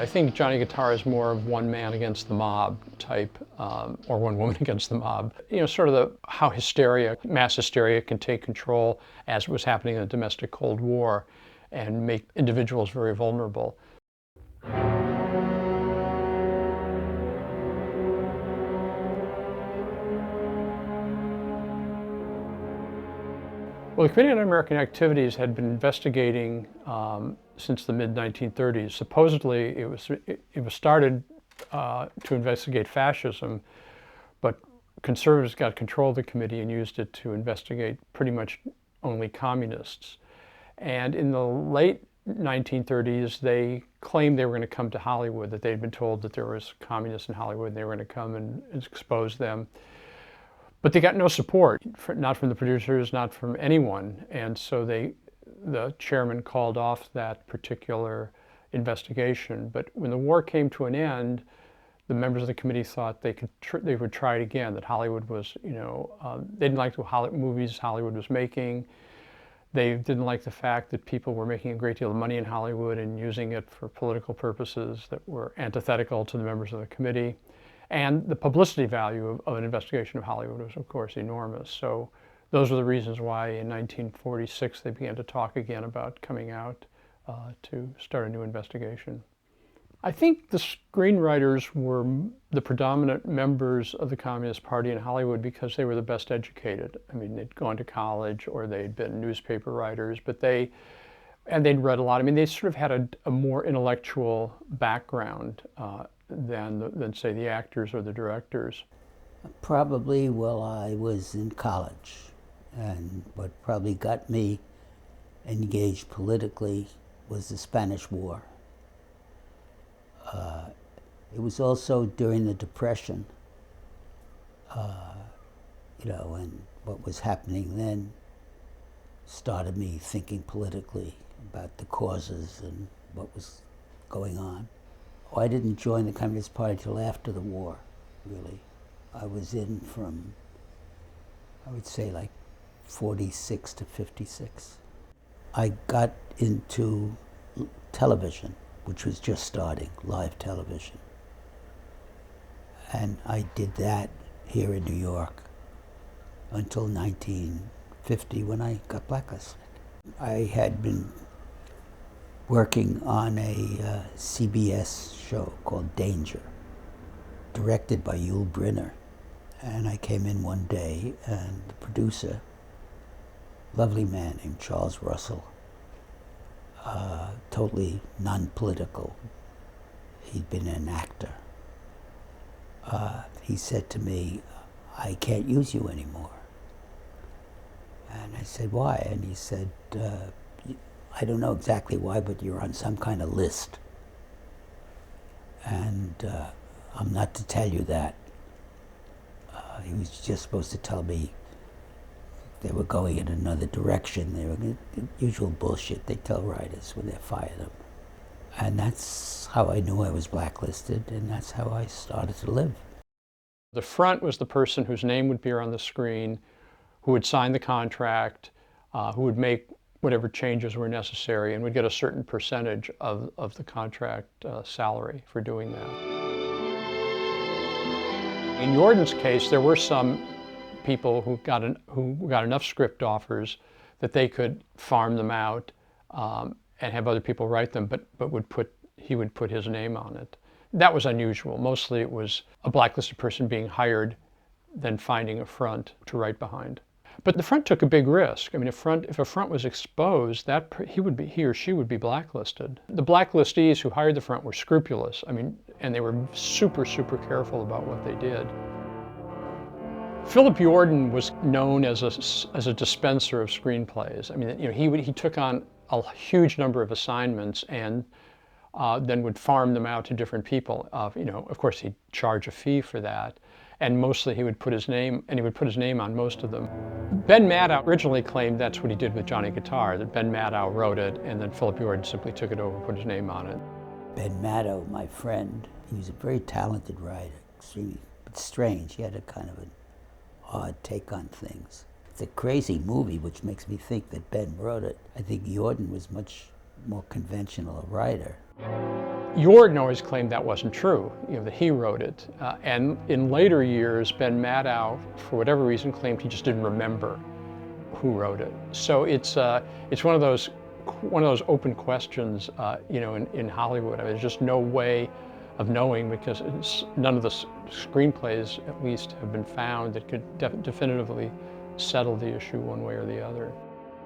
I think Johnny Guitar is more of one man against the mob type, or one woman against the mob. You know, sort of how hysteria, mass hysteria can take control, as was happening in the domestic Cold War, and make individuals very vulnerable. Well, the Committee on Un-American Activities had been investigating since the mid-1930s. Supposedly, it was started to investigate fascism, but conservatives got control of the committee and used it to investigate pretty much only communists. And in the late 1930s, they claimed they were going to come to Hollywood, that they'd been told that there was communists in Hollywood and they were going to come and expose them. But they got no support, not from the producers, not from anyone. And so the chairman called off that particular investigation. But when the war came to an end, the members of the committee thought they would try it again, that Hollywood was, they didn't like the movies Hollywood was making. They didn't like the fact that people were making a great deal of money in Hollywood and using it for political purposes that were antithetical to the members of the committee. And the publicity value of an investigation of Hollywood was, of course, enormous. So those were the reasons why in 1946 they began to talk again about coming out to start a new investigation. I think the screenwriters were the predominant members of the Communist Party in Hollywood because they were the best educated. I mean, they'd gone to college or they'd been newspaper writers, but they'd read a lot. I mean, they sort of had a more intellectual background than say the actors or the directors. Probably while I was in college, and what probably got me engaged politically was the Spanish War. It was also during the Depression, and what was happening then started me thinking politically about the causes and what was going on. I didn't join the Communist Party till after the war, really. I was in from, I would say, like 46 to 56. I got into television, which was just starting, live television. And I did that here in New York until 1950 when I got blacklisted. I had been working on a CBS show called Danger, directed by Yul Brynner. And I came in one day and the producer, lovely man named Charles Russell, totally non-political, he'd been an actor. He said to me, "I can't use you anymore." And I said, "Why?" And he said, "I don't know exactly why, but you're on some kind of list. And I'm not to tell you that." He was just supposed to tell me they were going in another direction. They were the usual bullshit they tell writers when they fire them. And that's how I knew I was blacklisted, and that's how I started to live. The front was the person whose name would appear on the screen, who would sign the contract, who would make whatever changes were necessary, and would get a certain percentage of the contract salary for doing that. In Jordan's case, there were some people who got enough script offers that they could farm them out and have other people write them, but he would put his name on it. That was unusual. Mostly it was a blacklisted person being hired, then finding a front to write behind. But the front took a big risk. I mean, if a front was exposed, he or she would be blacklisted. The blacklistees who hired the front were scrupulous. I mean, and they were super, super careful about what they did. Philip Jordan was known as a dispenser of screenplays. I mean, he took on a huge number of assignments and then would farm them out to different people. Of course, he'd charge a fee for that. And mostly he would put his name, on most of them. Ben Maddow originally claimed that's what he did with Johnny Guitar, that Ben Maddow wrote it and then Philip Jordan simply took it over and put his name on it. Ben Maddow, my friend, he was a very talented writer, but strange. He had a kind of an odd take on things. It's a crazy movie, which makes me think that Ben wrote it. I think Jordan was much more conventional a writer. Jordan always claimed that wasn't true, that he wrote it. And in later years, Ben Maddow, for whatever reason, claimed he just didn't remember who wrote it. So it's one of those open questions, in Hollywood. I mean, there's just no way of knowing, because none of the screenplays, at least, have been found that could definitively settle the issue one way or the other.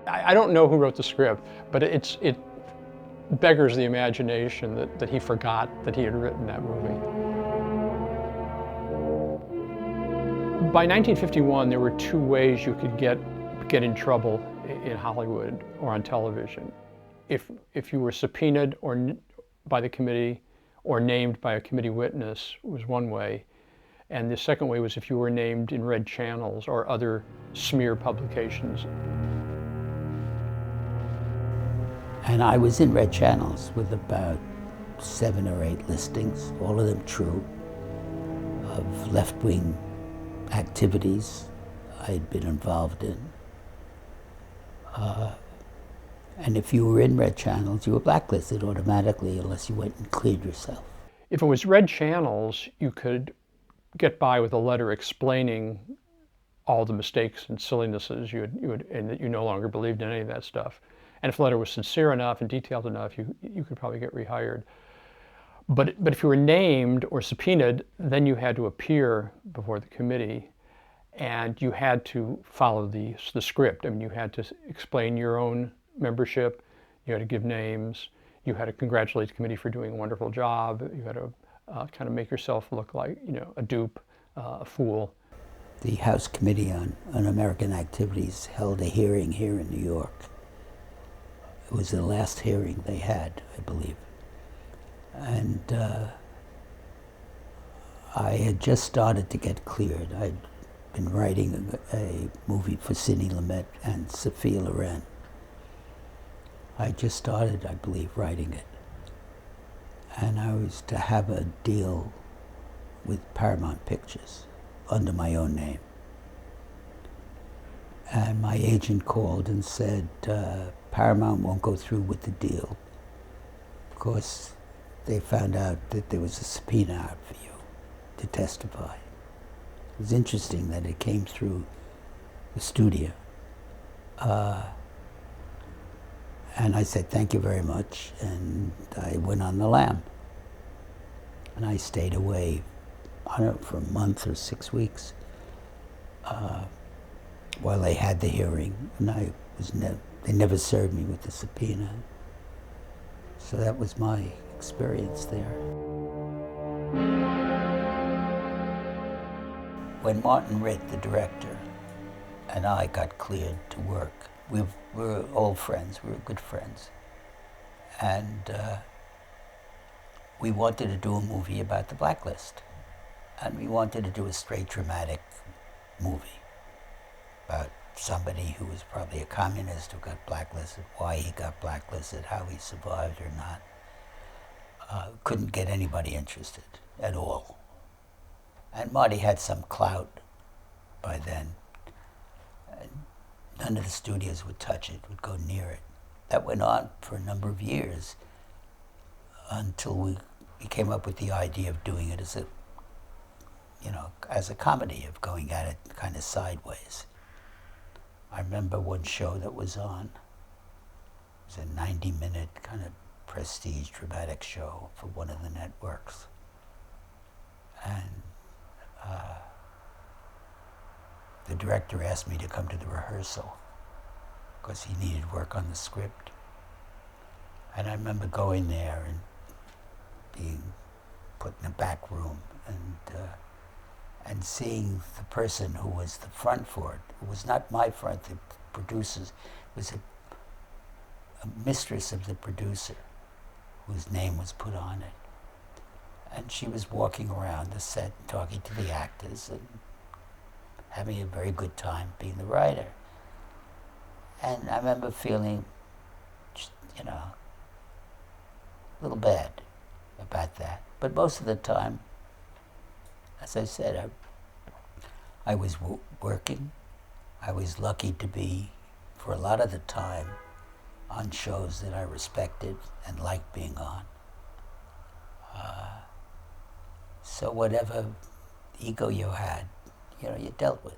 I don't know who wrote the script, but it beggars the imagination that he forgot that he had written that movie. By 1951, there were two ways you could get in trouble in Hollywood or on television. If you were subpoenaed by the committee or named by a committee witness, was one way. And the second way was if you were named in red channels or other smear publications. And I was in red channels with about 7 or 8 listings, all of them true, of left-wing activities I'd been involved in. And if you were in red channels, you were blacklisted automatically unless you went and cleared yourself. If it was red channels, you could get by with a letter explaining all the mistakes and sillinesses and that you no longer believed in any of that stuff. And if the letter was sincere enough and detailed enough, you could probably get rehired. But if you were named or subpoenaed, then you had to appear before the committee, and you had to follow the script. I mean, you had to explain your own membership, you had to give names, you had to congratulate the committee for doing a wonderful job, you had to kind of make yourself look like, a dupe, a fool. The House Committee on Un-American Activities held a hearing here in New York. It was the last hearing they had, I believe. And I had just started to get cleared. I'd been writing a movie for Sidney Lumet and Sophia Loren. I just started, I believe, writing it. And I was to have a deal with Paramount Pictures under my own name. And my agent called and said, Paramount won't go through with the deal because they found out that there was a subpoena out for you to testify. It was interesting that it came through the studio. And I said, thank you very much, and I went on the lam. And I stayed away, I don't know, for a month or 6 weeks while they had the hearing, and they never served me with the subpoena. So that was my experience there. When Martin Ritt, the director, and I got cleared to work, we were old friends, we were good friends. And we wanted to do a movie about the blacklist. And we wanted to do a straight dramatic movie about somebody who was probably a communist who got blacklisted, why he got blacklisted, how he survived or not. Couldn't get anybody interested at all. And Marty had some clout by then. And none of the studios would touch it, would go near it. That went on for a number of years until we came up with the idea of doing it as a comedy, of going at it kind of sideways. I remember one show that was on. It was a 90-minute kind of prestige dramatic show for one of the networks. And the director asked me to come to the rehearsal because he needed work on the script. And I remember going there and being put in a back room and seeing the person who was the front for it. It was not my front, the producers. It was a mistress of the producer whose name was put on it. And she was walking around the set, talking to the actors and having a very good time being the writer. And I remember feeling, a little bad about that. But most of the time, as I said, I was working. I was lucky to be, for a lot of the time, on shows that I respected and liked being on. So whatever ego you had, you know, you dealt with.